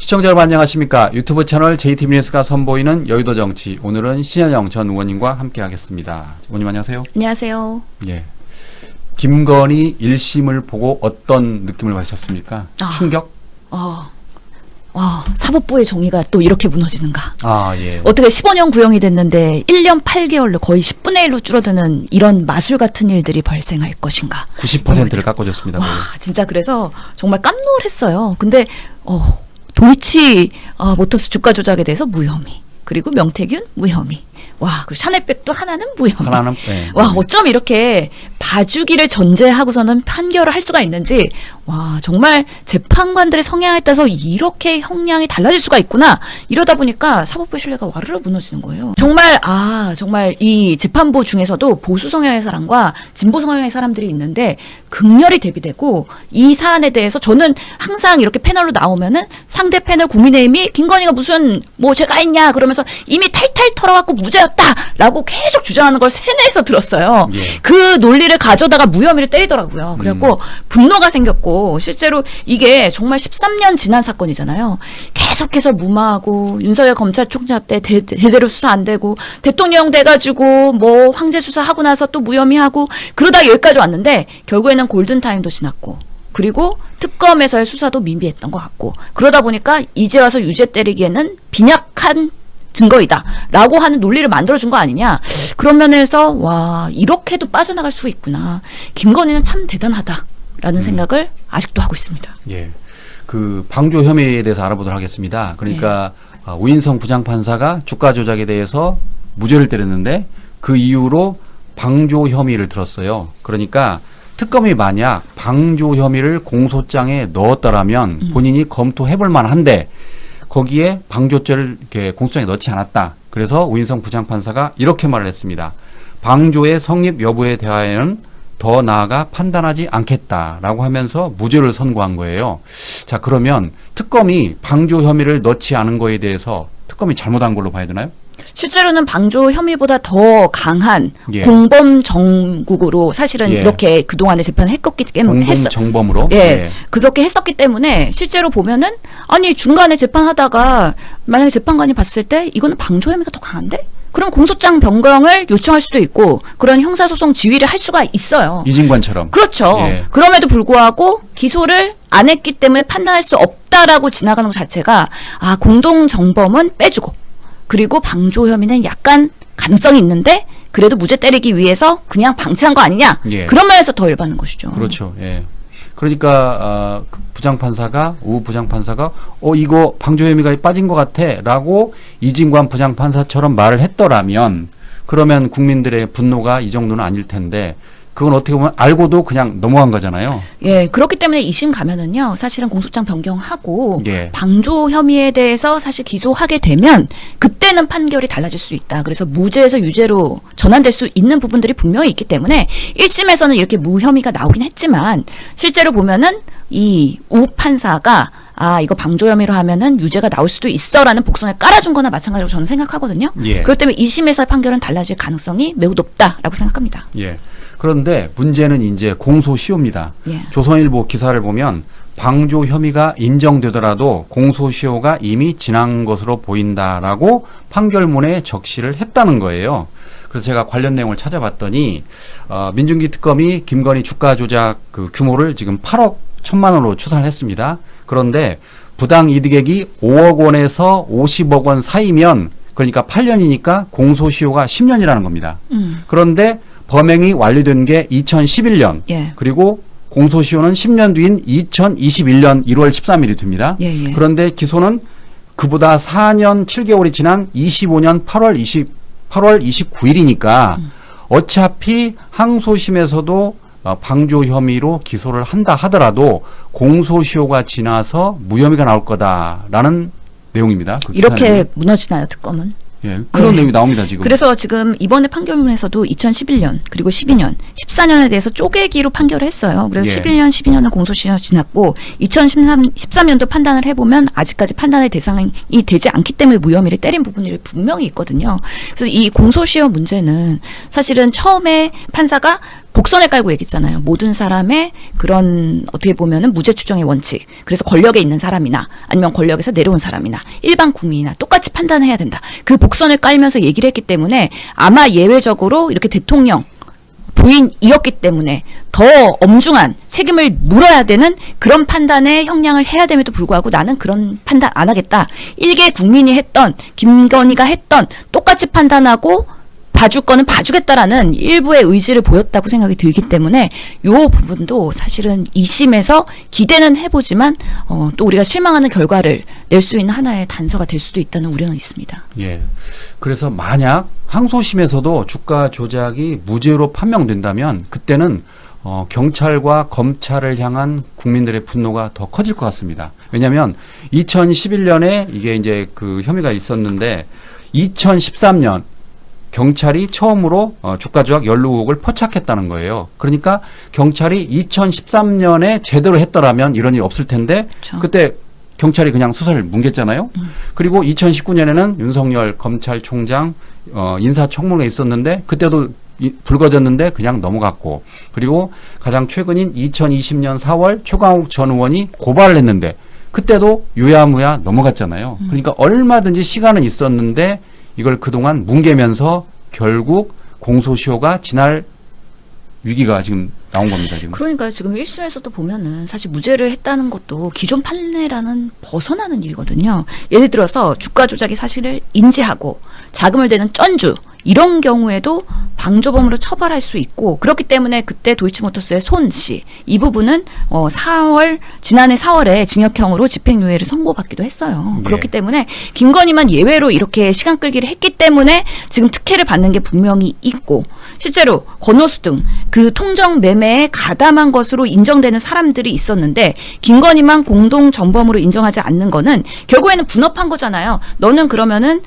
시청자 여러분 안녕하십니까. 유튜브 채널 JTB 뉴스가 선보이는 여의도 정치. 오늘은 신현영 전 의원님과 함께 하겠습니다. 의원님 안녕하세요. 안녕하세요. 예. 김건희 1심을 보고 어떤 느낌을 받으셨습니까? 충격? 사법부의 정의가 또 이렇게 무너지는가. 예. 어떻게 15년 구형이 됐는데 1년 8개월로 거의 10분의 1로 줄어드는 이런 마술 같은 일들이 발생할 것인가. 90%를 깎아줬습니다. 진짜 그래서 정말 깜놀했어요. 근데 도이치 모터스 주가 조작에 대해서 무혐의. 그리고 명태균 무혐의. 그리고 샤넬백도 하나는 무혐의. 네. 어쩜 이렇게 봐주기를 전제하고서는 판결을 할 수가 있는지, 정말 재판관들의 성향에 따라서 이렇게 형량이 달라질 수가 있구나. 이러다 보니까 사법부 신뢰가 와르르 무너지는 거예요. 정말 이 재판부 중에서도 보수 성향의 사람과 진보 성향의 사람들이 있는데 극렬히 대비되고, 이 사안에 대해서 저는 항상 이렇게 패널로 나오면은 상대 패널 국민의힘이 김건희가 무슨 죄가 있냐 그러면서 이미 탈탈 털어갖고 무죄였다라고 계속 주장하는 걸 세뇌해서 들었어요. 예. 그 논리를 가져다가 무혐의를 때리더라고요. 그래갖고 분노가 생겼고, 실제로 이게 정말 13년 지난 사건이잖아요. 계속해서 무마하고 윤석열 검찰총장 때 제대로 수사 안 되고, 대통령 돼가지고 황제 수사하고 나서 또 무혐의하고, 그러다가 여기까지 왔는데 결국에는 골든타임도 지났고, 그리고 특검에서의 수사도 미비했던 것 같고, 그러다 보니까 이제 와서 유죄 때리기에는 빈약한 증거이다 라고 하는 논리를 만들어준 거 아니냐. 그런 면에서 이렇게도 빠져나갈 수 있구나. 김건희는 참 대단하다라는 생각을 아직도 하고 있습니다. 예. 그 방조 혐의에 대해서 알아보도록 하겠습니다. 그러니까 오인성 부장판사가 주가 조작에 대해서 무죄를 때렸는데 그 이후로 방조 혐의를 들었어요. 그러니까 특검이 만약 방조 혐의를 공소장에 넣었더라면 본인이 검토해볼 만한데 거기에 방조죄를 이렇게 공소장에 넣지 않았다. 그래서 오인성 부장판사가 이렇게 말을 했습니다. 방조의 성립 여부에 대하여는 더 나아가 판단하지 않겠다라고 하면서 무죄를 선고한 거예요. 자, 그러면 특검이 방조 혐의를 넣지 않은 거에 대해서 특검이 잘못한 걸로 봐야 되나요? 실제로는 방조 혐의보다 더 강한 공범 정국으로 사실은 이렇게 그동안의 재판을 했었기 때문에 공범 정범으로 그렇게 했었기 때문에 실제로 보면은 중간에 재판하다가 만약에 재판관이 봤을 때 이거는 방조 혐의가 더 강한데? 그럼 공소장 변경을 요청할 수도 있고 그런 형사소송 지휘를 할 수가 있어요. 이진관처럼. 그렇죠. 그럼에도 불구하고 기소를 안 했기 때문에 판단할 수 없다라고 지나가는 것 자체가 공동 정범은 빼주고, 그리고 방조 혐의는 약간 가능성이 있는데 그래도 무죄 때리기 위해서 그냥 방치한 거 아니냐. 그런 말에서 더 열받는 것이죠. 그렇죠. 예. 그러니까 부장판사가 우 부장판사가 이거 방조 혐의가 빠진 것 같아라고 이진관 부장판사처럼 말을 했더라면 그러면 국민들의 분노가 이 정도는 아닐 텐데 그건 어떻게 보면 알고도 그냥 넘어간 거잖아요. 그렇기 때문에 2심 가면은요, 사실은 공소장 변경하고 방조 혐의에 대해서 사실 기소하게 되면 그때는 판결이 달라질 수 있다. 그래서 무죄에서 유죄로 전환될 수 있는 부분들이 분명히 있기 때문에 1심에서는 이렇게 무혐의가 나오긴 했지만 실제로 보면은 이 우 판사가 이거 방조 혐의로 하면은 유죄가 나올 수도 있어라는 복선을 깔아준 거나 마찬가지로 저는 생각하거든요. 그렇기 때문에 2심에서의 판결은 달라질 가능성이 매우 높다라고 생각합니다. 그런데 문제는 이제 공소시효입니다. 조선일보 기사를 보면 방조 혐의가 인정되더라도 공소시효가 이미 지난 것으로 보인다라고 판결문에 적시를 했다는 거예요. 그래서 제가 관련 내용을 찾아봤더니 민중기 특검이 김건희 주가 조작 그 규모를 지금 8억 1천만 원으로 추산을 했습니다. 그런데 부당 이득액이 5억 원에서 50억 원 사이면 그러니까 8년이니까 공소시효가 10년이라는 겁니다. 그런데 범행이 완료된 게 2011년 그리고 공소시효는 10년 뒤인 2021년 1월 13일이 됩니다. 그런데 기소는 그보다 4년 7개월이 지난 25년 8월 29일이니까 어차피 항소심에서도 방조 혐의로 기소를 한다 하더라도 공소시효가 지나서 무혐의가 나올 거다라는 내용입니다. 그 이렇게 무너지나요, 특검은? 그런 내용이 나옵니다, 지금. 그래서 지금 이번에 판결문에서도 2011년, 그리고 12년, 14년에 대해서 쪼개기로 판결을 했어요. 그래서 11년, 12년은 공소시효 지났고 2013년도 판단을 해보면 아직까지 판단의 대상이 되지 않기 때문에 무혐의를 때린 부분이 분명히 있거든요. 그래서 이 공소시효 문제는 사실은 처음에 판사가 복선을 깔고 얘기했잖아요. 모든 사람의 그런 어떻게 보면은 무죄 추정의 원칙. 그래서 권력에 있는 사람이나 아니면 권력에서 내려온 사람이나 일반 국민이나 똑같이 판단해야 된다. 그 복선을 깔면서 얘기를 했기 때문에 아마 예외적으로 이렇게 대통령 부인이었기 때문에 더 엄중한 책임을 물어야 되는 그런 판단에 형량을 해야 됨에도 불구하고 나는 그런 판단 안 하겠다. 일개 국민이 했던 김건희가 했던 똑같이 판단하고 봐줄 거는 봐주겠다라는 일부의 의지를 보였다고 생각이 들기 때문에 요 부분도 사실은 2심에서 기대는 해보지만 또 우리가 실망하는 결과를 낼 수 있는 하나의 단서가 될 수도 있다는 우려는 있습니다. 예. 그래서 만약 항소심에서도 주가 조작이 무죄로 판명된다면 그때는 경찰과 검찰을 향한 국민들의 분노가 더 커질 것 같습니다. 왜냐하면 2011년에 이게 이제 그 혐의가 있었는데 2013년 경찰이 처음으로 주가 조작 연루 의혹을 포착했다는 거예요. 그러니까 경찰이 2013년에 제대로 했더라면 이런 일이 없을 텐데 그렇죠. 그때 경찰이 그냥 수사를 뭉갰잖아요. 그리고 2019년에는 윤석열 검찰총장 인사청문회가 있었는데 그때도 불거졌는데 그냥 넘어갔고, 그리고 가장 최근인 2020년 4월 최광욱 전 의원이 고발을 했는데 그때도 유야무야 넘어갔잖아요. 그러니까 얼마든지 시간은 있었는데 이걸 그동안 뭉개면서 결국 공소시효가 지날 위기가 지금 나온 겁니다. 지금. 그러니까 지금 1심에서도 보면은 사실 무죄를 했다는 것도 기존 판례라는 벗어나는 일이거든요. 예를 들어서 주가 조작의 사실을 인지하고 자금을 대는 쩐주 이런 경우에도 방조범으로 처벌할 수 있고, 그렇기 때문에 그때 도이치모터스의 손 씨 이 부분은 지난해 4월에 징역형으로 집행유예를 선고받기도 했어요. 예. 그렇기 때문에 김건희만 예외로 이렇게 시간 끌기를 했기 때문에 지금 특혜를 받는 게 분명히 있고, 실제로 건호수 등 그 통정 매매에 가담한 것으로 인정되는 사람들이 있었는데 김건희만 공동 전범으로 인정하지 않는 거는 결국에는 분업한 거잖아요. 너는 그러면은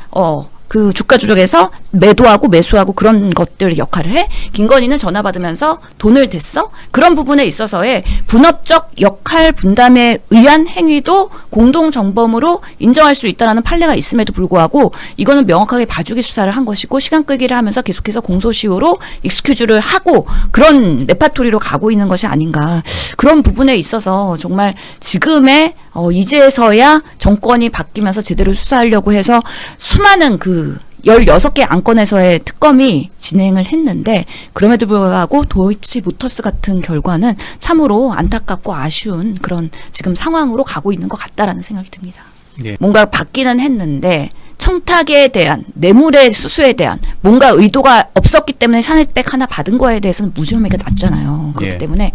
그 주가 조작에서 매도하고 매수하고 그런 것들 역할을 해. 김건희는 전화 받으면서 돈을 댔어. 그런 부분에 있어서의 분업적 역할 분담에 의한 행위도 공동 정범으로 인정할 수 있다라는 판례가 있음에도 불구하고 이거는 명확하게 봐주기 수사를 한 것이고 시간 끌기를 하면서 계속해서 공소시효로 익스큐즈를 하고 그런 레파토리로 가고 있는 것이 아닌가. 그런 부분에 있어서 정말 지금의 이제서야 정권이 바뀌면서 제대로 수사하려고 해서 수많은 그 16개 안건에서의 특검이 진행을 했는데 그럼에도 불구하고 도이치모터스 같은 결과는 참으로 안타깝고 아쉬운 그런 지금 상황으로 가고 있는 것 같다라는 생각이 듭니다. 예. 뭔가 바뀌는 했는데 청탁에 대한 뇌물의 수수에 대한 뭔가 의도가 없었기 때문에 샤넬백 하나 받은 거에 대해서는 무죄 혐의가 낮잖아요. 그렇기 예. 때문에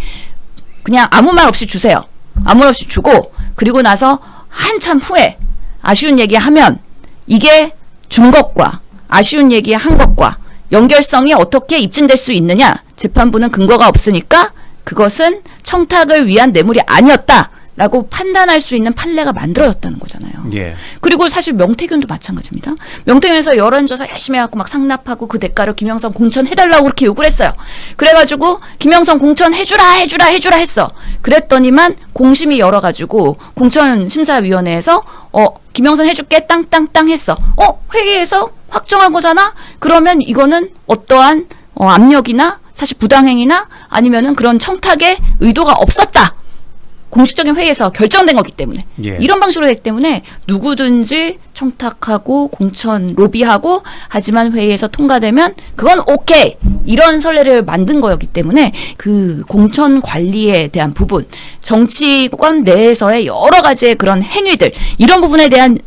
그냥 아무 말 없이 주세요. 아무 말 없이 주고 그리고 나서 한참 후에 아쉬운 얘기하면 이게 준 것과 아쉬운 얘기한 것과 연결성이 어떻게 입증될 수 있느냐. 재판부는 근거가 없으니까 그것은 청탁을 위한 뇌물이 아니었다라고 판단할 수 있는 판례가 만들어졌다는 거잖아요. 예. 그리고 사실 명태균도 마찬가지입니다. 명태균에서 여론조사 열심히 해갖고 막 상납하고 그 대가로 김영선 공천해달라고 그렇게 요구를 했어요. 그래가지고 김영선 공천해주라 했어. 그랬더니만 공심이 열어가지고 공천심사위원회에서 김영선 해줄게 땅땅땅 했어. 회의에서 확정한 거잖아? 그러면 이거는 어떠한 압력이나 사실 부당행위나 아니면은 그런 청탁의 의도가 없었다. 공식적인 회의에서 결정된 거기 때문에 예. 이런 방식으로 되기 때문에 누구든지 청탁하고 공천 로비하고 하지만 회의에서 통과되면 그건 오케이 이런 선례를 만든 거였기 때문에 그 공천 관리에 대한 부분 정치권 내에서의 여러 가지의 그런 행위들 이런 부분에 대한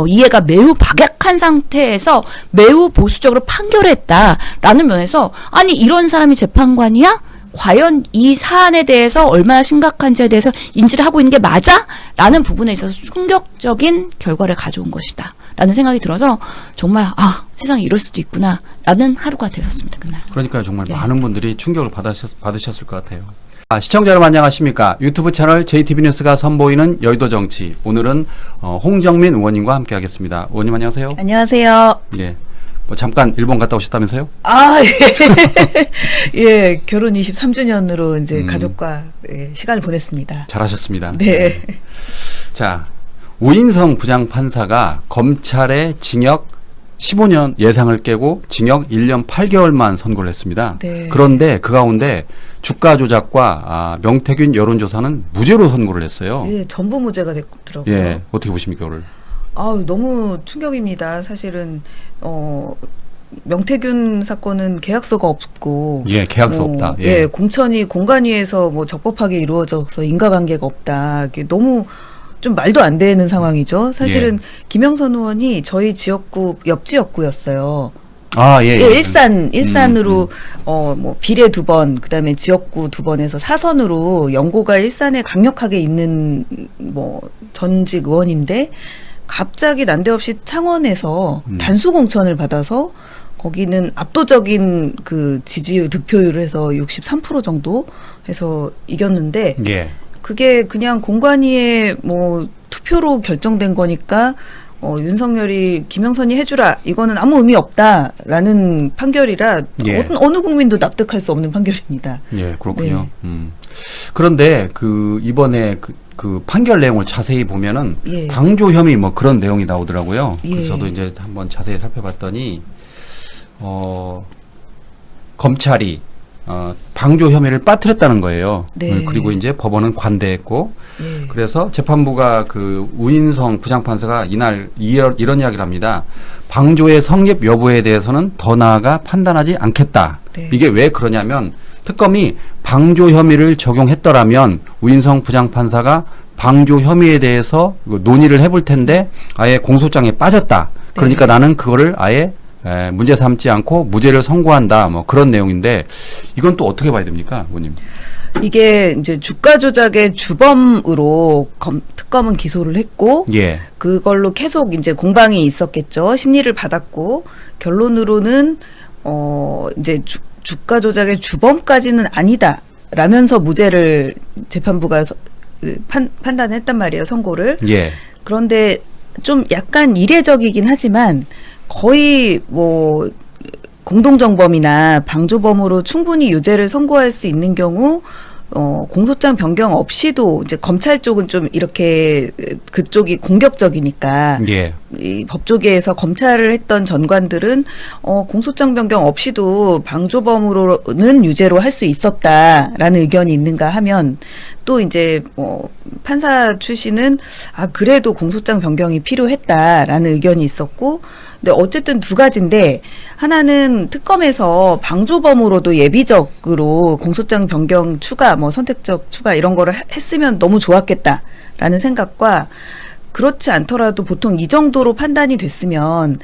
이해가 매우 박약한 상태에서 매우 보수적으로 판결했다라는 면에서 아니 이런 사람이 재판관이야? 과연 이 사안에 대해서 얼마나 심각한지에 대해서 인지를 하고 있는 게 맞아? 라는 부분에 있어서 충격적인 결과를 가져온 것이다. 라는 생각이 들어서 정말 세상에 이럴 수도 있구나 라는 하루가 되었습니다. 그날. 그러니까 정말 네. 많은 분들이 충격을 받으셨을 것 같아요. 시청자 여러분 안녕하십니까. 유튜브 채널 JTB뉴스가 선보이는 여의도 정치. 오늘은 홍정민 의원님과 함께 하겠습니다. 의원님 안녕하세요. 안녕하세요. 예. 잠깐 일본 갔다 오셨다면서요? 예. 예, 결혼 23주년으로 이제 가족과 시간을 보냈습니다. 잘하셨습니다. 네. 자, 우인성 부장판사가 검찰의 징역 15년 예상을 깨고 징역 1년 8개월만 선고를 했습니다. 네. 그런데 그 가운데 주가 조작과 명태균 여론조사는 무죄로 선고를 했어요. 예, 전부 무죄가 됐더라고요. 예, 어떻게 보십니까, 오늘? 너무 충격입니다. 사실은 명태균 사건은 계약서가 없고, 예, 계약서 없다. 예. 공천이 공관위에서 뭐 적법하게 이루어져서 인과관계가 없다. 이게 너무 좀 말도 안 되는 상황이죠. 사실은 김영선 의원이 저희 지역구 옆 지역구였어요. 예. 일산으로 뭐 비례 2번, 그다음에 지역구 2번에서 사선으로 연고가 일산에 강력하게 있는 뭐 전직 의원인데 갑자기 난데없이 창원에서 단수 공천을 받아서 거기는 압도적인 그 지지율 득표율을 해서 63% 정도 해서 이겼는데 예. 그게 그냥 공관위의 뭐 투표로 결정된 거니까 윤석열이 김영선이 해주라 이거는 아무 의미 없다라는 판결이라 예. 어느 국민도 납득할 수 없는 판결입니다. 예, 그렇군요. 그런데 이번에 그 판결 내용을 자세히 보면은 예. 방조 혐의 뭐 그런 내용이 나오더라고요. 예. 그래서 저도 이제 한번 자세히 살펴봤더니 검찰이 방조 혐의를 빠뜨렸다는 거예요. 네. 그리고 이제 법원은 관대했고, 예. 그래서 재판부가 그 우인성 부장판사가 이날 이런 이야기를 합니다. 방조의 성립 여부에 대해서는 더 나아가 판단하지 않겠다. 네. 이게 왜 그러냐면 특검이 방조 혐의를 적용했더라면 우인성 부장판사가 방조 혐의에 대해서 논의를 해볼 텐데 아예 공소장에 빠졌다. 그러니까 네. 나는 그거를 아예 문제 삼지 않고 무죄를 선고한다. 뭐 그런 내용인데 이건 또 어떻게 봐야 됩니까, 의원님? 이게 이제 주가 조작의 주범으로 특검은 기소를 했고 예. 그걸로 계속 이제 공방이 있었겠죠. 심리를 받았고 결론으로는 이제 주가 조작의 주범까지는 아니다라면서 무죄를 재판부가 판단했단 말이에요. 선고를. 예. 그런데 좀 약간 이례적이긴 하지만 거의 뭐 공동정범이나 방조범으로 충분히 유죄를 선고할 수 있는 경우 공소장 변경 없이도 이제 검찰 쪽은 좀 이렇게 그쪽이 공격적이니까 예. 이 법조계에서 검찰을 했던 전관들은 공소장 변경 없이도 방조범으로는 유죄로 할 수 있었다라는 의견이 있는가 하면 또 이제 판사 출신은 그래도 공소장 변경이 필요했다라는 의견이 있었고 근데 어쨌든 두 가지인데 하나는 특검에서 방조범으로도 예비적으로 공소장 변경 추가 뭐 선택적 추가 이런 거를 했으면 너무 좋았겠다라는 생각과 그렇지 않더라도 보통 이 정도로 판단이 됐으면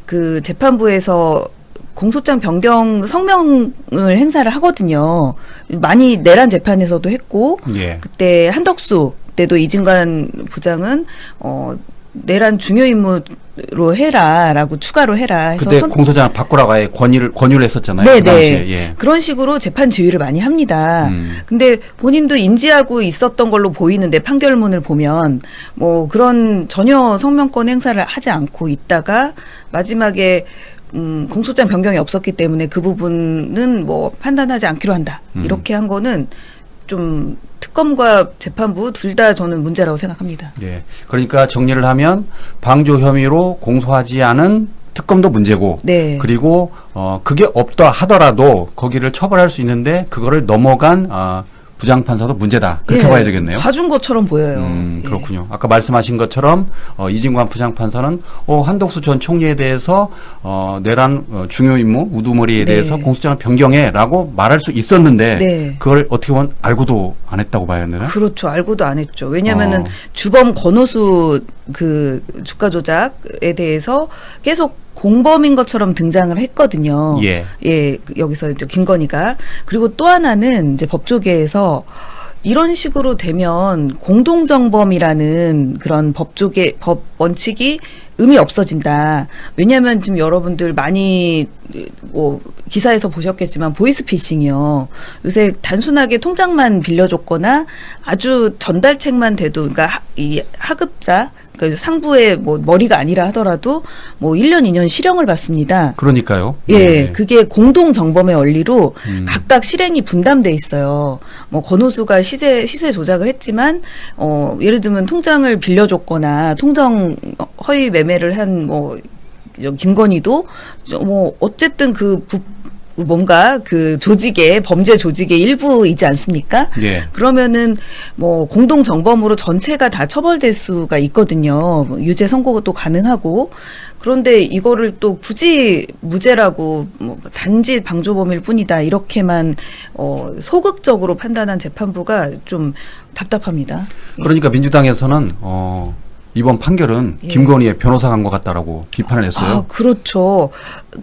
그 재판부에서 공소장 변경 성명을 행사를 하거든요. 많이 내란 재판에서도 했고 예. 그때 한덕수 때도 이진관 부장은 내란 중요 임무로 해라라고 추가로 해라 해서 그때 공소장을 바꾸라고 아예 권유를 했었잖아요. 네네. 그 당시에. 예. 그런 식으로 재판 지휘를 많이 합니다. 근데 본인도 인지하고 있었던 걸로 보이는데 판결문을 보면 뭐 그런 전혀 성명권 행사를 하지 않고 있다가 마지막에 공소장 변경이 없었기 때문에 그 부분은 뭐 판단하지 않기로 한다. 이렇게 한 거는 좀 특검과 재판부 둘 다 저는 문제라고 생각합니다. 예. 그러니까 정리를 하면 방조 혐의로 공소하지 않은 특검도 문제고, 네. 그리고 그게 없다 하더라도 거기를 처벌할 수 있는데 그거를 넘어간 부장판사도 문제다. 그렇게 예, 봐야 되겠네요. 봐준 것처럼 보여요. 그렇군요. 아까 말씀하신 것처럼 이진관 부장판사는 한덕수 전 총리에 대해서 내란 중요 임무 우두머리에 네. 대해서 공소장을 변경해라고 말할 수 있었는데 네. 그걸 어떻게 보면 알고도 안 했다고 봐야 되나? 그렇죠. 알고도 안 했죠. 왜냐하면은 주범 권오수 그 주가 조작에 대해서 계속 공범인 것처럼 등장을 했거든요. 예. 예, 여기서 이제 김건희가. 그리고 또 하나는 이제 법조계에서 이런 식으로 되면 공동정범이라는 그런 법 원칙이 의미 없어진다. 왜냐하면 지금 여러분들 많이 뭐 기사에서 보셨겠지만 보이스피싱이요. 요새 단순하게 통장만 빌려줬거나 아주 전달책만 돼도 그러니까 이 하급자 그러니까 상부의 뭐 머리가 아니라 하더라도 뭐 1년 2년 실형을 받습니다. 그러니까요. 예, 그게 공동 정범의 원리로 각각 실행이 분담돼 있어요. 뭐 권오수가 시세 조작을 했지만 예를 들면 통장을 빌려줬거나 통정 허위 매매를 한 뭐 김건희도 뭐 어쨌든 뭔가 그 조직의 범죄 조직의 일부이지 않습니까? 예. 그러면은 뭐 공동 정범으로 전체가 다 처벌될 수가 있거든요. 뭐 유죄 선고도 가능하고. 그런데 이거를 또 굳이 무죄라고 뭐 단지 방조범일 뿐이다 이렇게만 소극적으로 판단한 재판부가 좀 답답합니다. 그러니까 민주당에서는 이번 판결은 예. 김건희의 변호사 간 것 같다라고 비판을 했어요. 아, 그렇죠.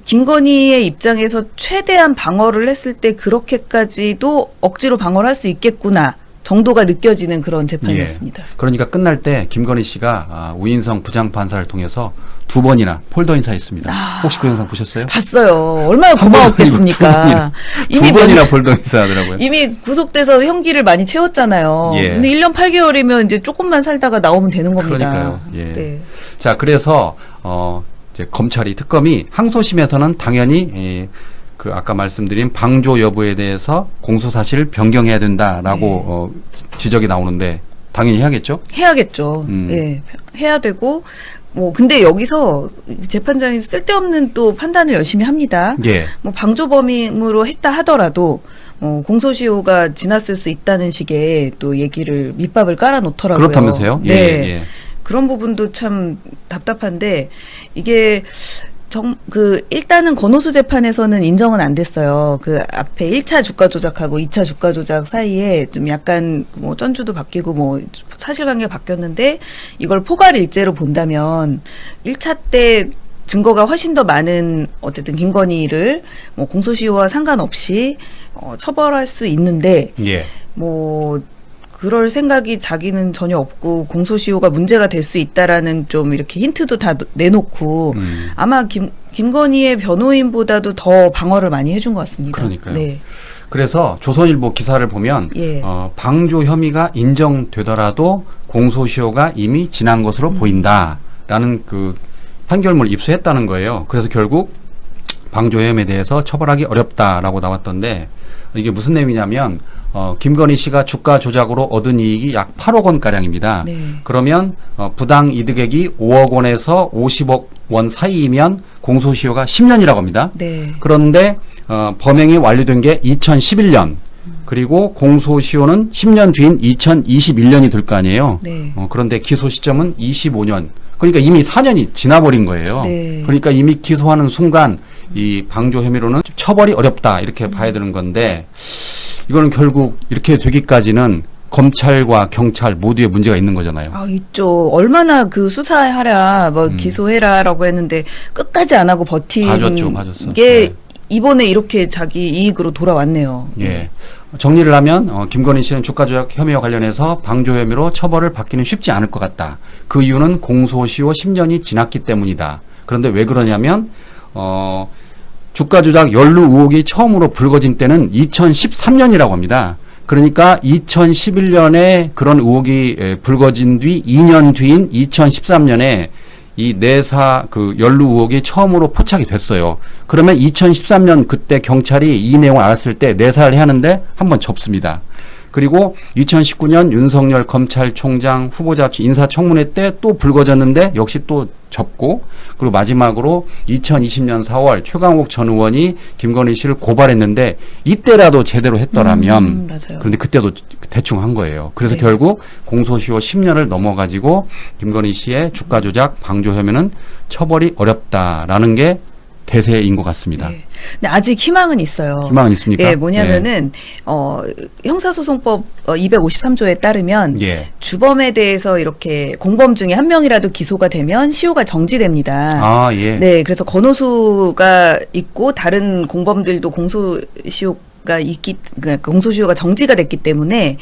김건희의 입장에서 최대한 방어를 했을 때 그렇게까지도 억지로 방어를 할 수 있겠구나 정도가 느껴지는 그런 재판이었습니다. 예. 그러니까 끝날 때 김건희 씨가 우인성 부장판사를 통해서 2번이나 폴더 인사했습니다. 혹시 그 영상 보셨어요? 봤어요. 얼마나 고마웠겠습니까. 두 번이나 폴더 인사하더라고요. 이미 구속돼서 형기를 많이 채웠잖아요. 예. 근데 1년 8개월이면 이제 조금만 살다가 나오면 되는 겁니다. 그러니까요. 예. 네. 자, 그래서 이제 검찰이 특검이 항소심에서는 당연히 그 아까 말씀드린 방조 여부에 대해서 공소 사실을 변경해야 된다라고 지적이 나오는데 당연히 해야겠죠? 해야겠죠. 예. 해야 되고 뭐 근데 여기서 재판장이 쓸데없는 또 판단을 열심히 합니다. 예. 뭐 방조범으로 했다 하더라도 공소시효가 지났을 수 있다는 식의 또 얘기를 밑밥을 깔아놓더라고요. 그렇다면서요? 네. 예. 그런 부분도 참 답답한데 이게 일단은 권오수 재판에서는 인정은 안 됐어요. 그 앞에 1차 주가 조작하고 2차 주가 조작 사이에 좀 약간 뭐 전주도 바뀌고 뭐 사실관계가 바뀌었는데 이걸 포괄일죄로 본다면 1차 때 증거가 훨씬 더 많은 어쨌든 김건희를 뭐 공소시효와 상관없이 처벌할 수 있는데 예. 뭐 그럴 생각이 자기는 전혀 없고 공소시효가 문제가 될 수 있다라는 좀 이렇게 힌트도 다 내놓고 아마 김건희의 변호인보다도 더 방어를 많이 해준 것 같습니다. 그러니까요. 네. 그래서 조선일보 기사를 보면 예. 방조 혐의가 인정되더라도 공소시효가 이미 지난 것으로 보인다라는 그 판결문을 입수했다는 거예요. 그래서 결국 방조 혐의에 대해서 처벌하기 어렵다라고 나왔던데 이게 무슨 내용이냐면 김건희 씨가 주가 조작으로 얻은 이익이 약 8억 원 가량입니다. 네. 그러면 부당 이득액이 5억 원에서 50억 원 사이이면 공소시효가 10년이라고 합니다. 네. 그런데 범행이 완료된 게 2011년 그리고 공소시효는 10년 뒤인 2021년이 될 거 아니에요. 네. 그런데 기소 시점은 25년. 그러니까 이미 4년이 지나버린 거예요. 네. 그러니까 이미 기소하는 순간 이 방조 혐의로는 처벌이 어렵다 이렇게 봐야 되는 건데 이거는 결국 이렇게 되기까지는 검찰과 경찰 모두의 문제가 있는 거잖아요. 아, 있죠. 얼마나 그 수사하라, 뭐 기소해라라고 했는데 끝까지 안 하고 버틴 봐줬어. 게 네. 이번에 이렇게 자기 이익으로 돌아왔네요. 예. 정리를 하면 김건희 씨는 주가 조작 혐의와 관련해서 방조 혐의로 처벌을 받기는 쉽지 않을 것 같다. 그 이유는 공소시효 10년이 지났기 때문이다. 그런데 왜 그러냐면 주가 조작 연루 의혹이 처음으로 불거진 때는 2013년이라고 합니다. 그러니까 2011년에 그런 의혹이 불거진 뒤 2년 뒤인 2013년에 이 내사 그 연루 의혹이 처음으로 포착이 됐어요. 그러면 2013년 그때 경찰이 이 내용을 알았을 때 내사를 해야 하는데 한번 접습니다. 그리고 2019년 윤석열 검찰총장 후보자 인사청문회 때 또 불거졌는데 역시 또 접고 그리고 마지막으로 2020년 4월 최강욱 전 의원이 김건희 씨를 고발했는데 이때라도 제대로 했더라면 맞아요. 그런데 그때도 대충 한 거예요. 그래서 네. 결국 공소시효 10년을 넘어가지고 김건희 씨의 주가 조작 방조 혐의는 처벌이 어렵다라는 게 대세인 것 같습니다. 네. 근데 아직 희망은 있어요. 희망은 있습니까? 예, 뭐냐면은 형사소송법 253조에 따르면 예. 주범에 대해서 이렇게 공범 중에 한 명이라도 기소가 되면 시효가 정지됩니다. 아, 예. 네, 그래서 권오수가 있고 다른 공범들도 공소시효가 그러니까 공소시효가 정지가 됐기 때문에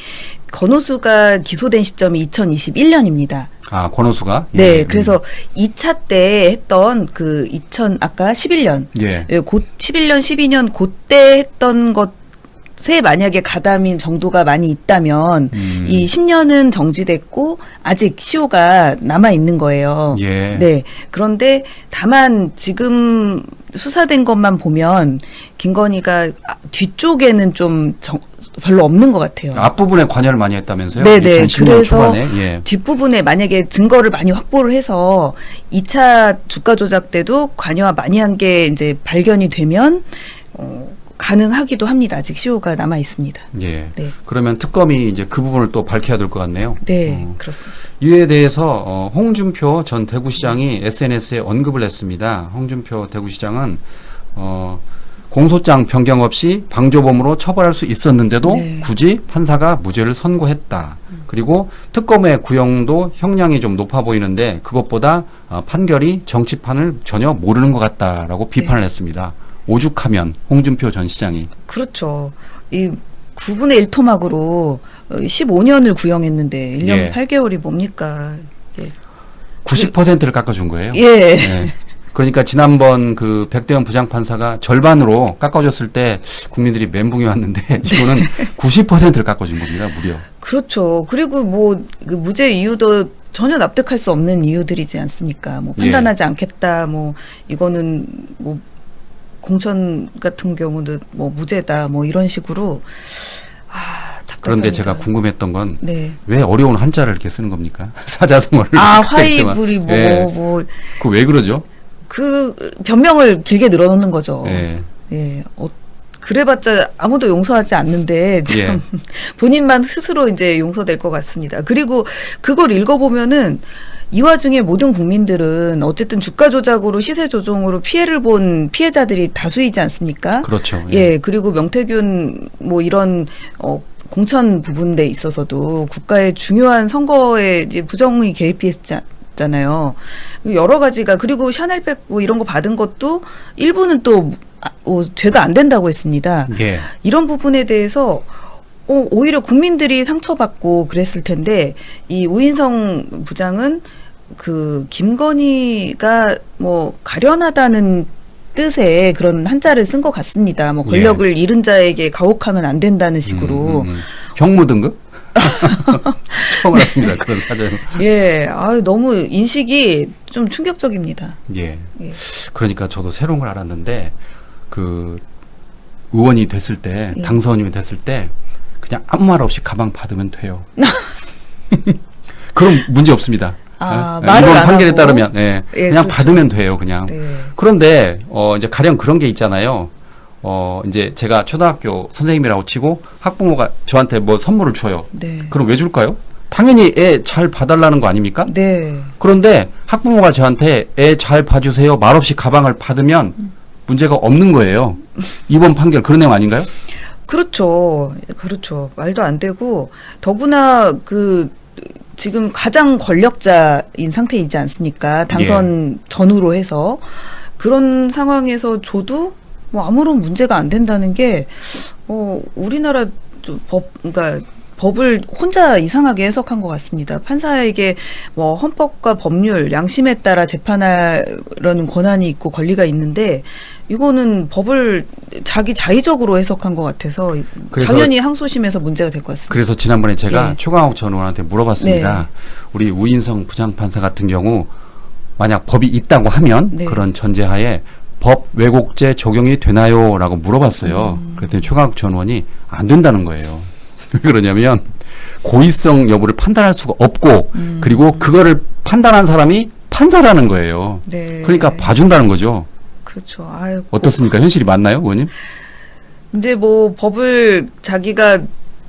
권오수가 기소된 시점이 2021년입니다. 아, 권오수가? 네, 예. 그래서 2차 때 했던 아까 11년, 예. 곧 11년, 12년 그때 했던 것에 만약에 가담인 정도가 많이 있다면 이 10년은 정지됐고 아직 시효가 남아 있는 거예요. 예. 네, 그런데 다만 지금 수사된 것만 보면 김건희가 뒤쪽에는 좀 별로 없는 것 같아요. 앞부분에 관여를 많이 했다면서요? 네네. 2010년 그래서 초반에. 예. 뒷부분에 만약에 증거를 많이 확보를 해서 2차 주가 조작 때도 관여가 많이 한 게 이제 발견이 되면 가능하기도 합니다. 아직 시효가 남아 있습니다. 예. 네. 그러면 특검이 이제 그 부분을 또 밝혀야 될 것 같네요. 네, 그렇습니다. 이에 대해서 홍준표 전 대구시장이 SNS에 언급을 했습니다. 홍준표 대구시장은 공소장 변경 없이 방조범으로 처벌할 수 있었는데도 네. 굳이 판사가 무죄를 선고했다. 그리고 특검의 구형도 형량이 좀 높아 보이는데 그것보다 판결이 정치판을 전혀 모르는 것 같다라고 비판을 네. 했습니다. 오죽하면 홍준표 전 시장이. 그렇죠. 이 9분의 1토막으로 15년을 구형했는데 1년 예. 8개월이 뭡니까? 예. 90%를 깎아준 거예요. 예. 네. 그러니까 지난번 그 백대현 부장판사가 절반으로 깎아줬을 때 국민들이 멘붕이 왔는데 이거는 90%를 깎아준 겁니다. 무려. 그렇죠. 그리고 뭐 그 무죄 이유도 전혀 납득할 수 없는 이유들이지 않습니까? 뭐 판단하지 않겠다. 뭐 이거는 뭐 공천 같은 경우도 뭐 무죄다. 뭐 이런 식으로 답답합니다. 그런데 제가 궁금했던 건 왜 네. 어려운 한자를 이렇게 쓰는 겁니까? 사자성어를. 화이불이 그 왜 그러죠? 그 변명을 길게 늘어놓는 거죠. 예. 예. 그래봤자 아무도 용서하지 않는데 참 예. 본인만 스스로 이제 용서될 것 같습니다. 그리고 그걸 읽어보면은 이 와중에 모든 국민들은 어쨌든 주가 조작으로 시세 조종으로 피해를 본 피해자들이 다수이지 않습니까? 그렇죠. 예. 그리고 명태균 뭐 이런 공천 부분에 있어서도 국가의 중요한 선거에 이제 부정이 개입됐잖아요. 여러 가지가 그리고 샤넬백 뭐 이런 거 받은 것도 일부는 또 죄가 안 된다고 했습니다. 예. 이런 부분에 대해서 오히려 국민들이 상처받고 그랬을 텐데 이 우인성 부장은 그 김건희가 뭐 가련하다는 뜻의 그런 한자를 쓴 것 같습니다. 뭐 권력을 잃은 자에게 가혹하면 안 된다는 식으로. 형무 등급? 처음 알았습니다. 그런 사전. 예, 너무 인식이 좀 충격적입니다. 예. 예. 그러니까 저도 새로운 걸 알았는데 그 의원이 됐을 때 예. 당선인이 됐을 때 그냥 아무 말 없이 가방 받으면 돼요. 그럼 문제 없습니다. 말을 이번 안 판결에 하고. 따르면 예, 그냥 그렇죠. 받으면 돼요. 그냥. 네. 그런데 이제 가령 그런 게 있잖아요. 이제 제가 초등학교 선생님이라고 치고 학부모가 저한테 뭐 선물을 줘요. 네. 그럼 왜 줄까요? 당연히 애 잘 봐달라는 거 아닙니까? 네. 그런데 학부모가 저한테 애 잘 봐주세요. 말없이 가방을 받으면 문제가 없는 거예요. 이번 판결 그런 내용 아닌가요? 그렇죠. 그렇죠. 말도 안 되고 더구나 지금 가장 권력자인 상태이지 않습니까? 당선 전후로 해서 그런 상황에서 줘도 뭐 아무런 문제가 안 된다는 게 우리나라 그러니까 법을 혼자 이상하게 해석한 것 같습니다. 판사에게 뭐 헌법과 법률, 양심에 따라 재판하려는 권한이 있고 권리가 있는데 이거는 법을 자기 자의적으로 해석한 것 같아서 당연히 항소심에서 문제가 될 것 같습니다. 그래서 지난번에 제가 최광욱 전 의원한테 물어봤습니다. 우리 우인성 부장판사 같은 경우 만약 법이 있다고 하면 그런 전제하에 법 왜곡죄 적용이 되나요? 라고 물어봤어요. 그랬더니 최광욱 전 의원이 안 된다는 거예요. 왜 그러냐면 고의성 여부를 판단할 수가 없고 그리고 그거를 판단한 사람이 판사라는 거예요. 네. 그러니까 봐준다는 거죠. 그렇죠. 어떻습니까? 현실이 맞나요, 의원님? 이제 뭐 법을 자기가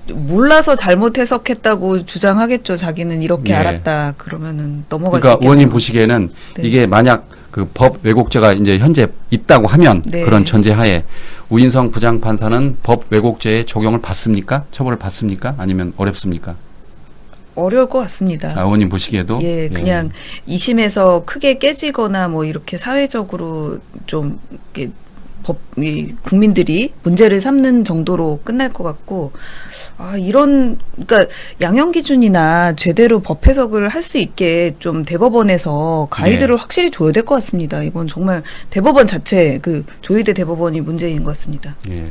몰라서 잘못 해석했다고 주장하겠죠. 자기는 이렇게 알았다. 그러면은 넘어갈 수 있겠네요. 그러니까 의원님 보시기에는 이게 만약 그 법 왜곡죄가 이제 현재 있다고 하면 그런 전제하에 우인성 부장판사는 법 왜곡죄의 적용을 받습니까? 처벌을 받습니까? 아니면 어렵습니까? 어려울 것 같습니다. 의원님 보시기에도 그냥 2심에서 크게 깨지거나 뭐 이렇게 사회적으로 좀 이렇게 국민들이 문제를 삼는 정도로 끝날 것 같고 그러니까 양형 기준이나 제대로 법 해석을 할 수 있게 좀 대법원에서 가이드를 확실히 줘야 될 것 같습니다. 이건 정말 대법원 자체 조희대 대법원이 문제인 것 같습니다. 예.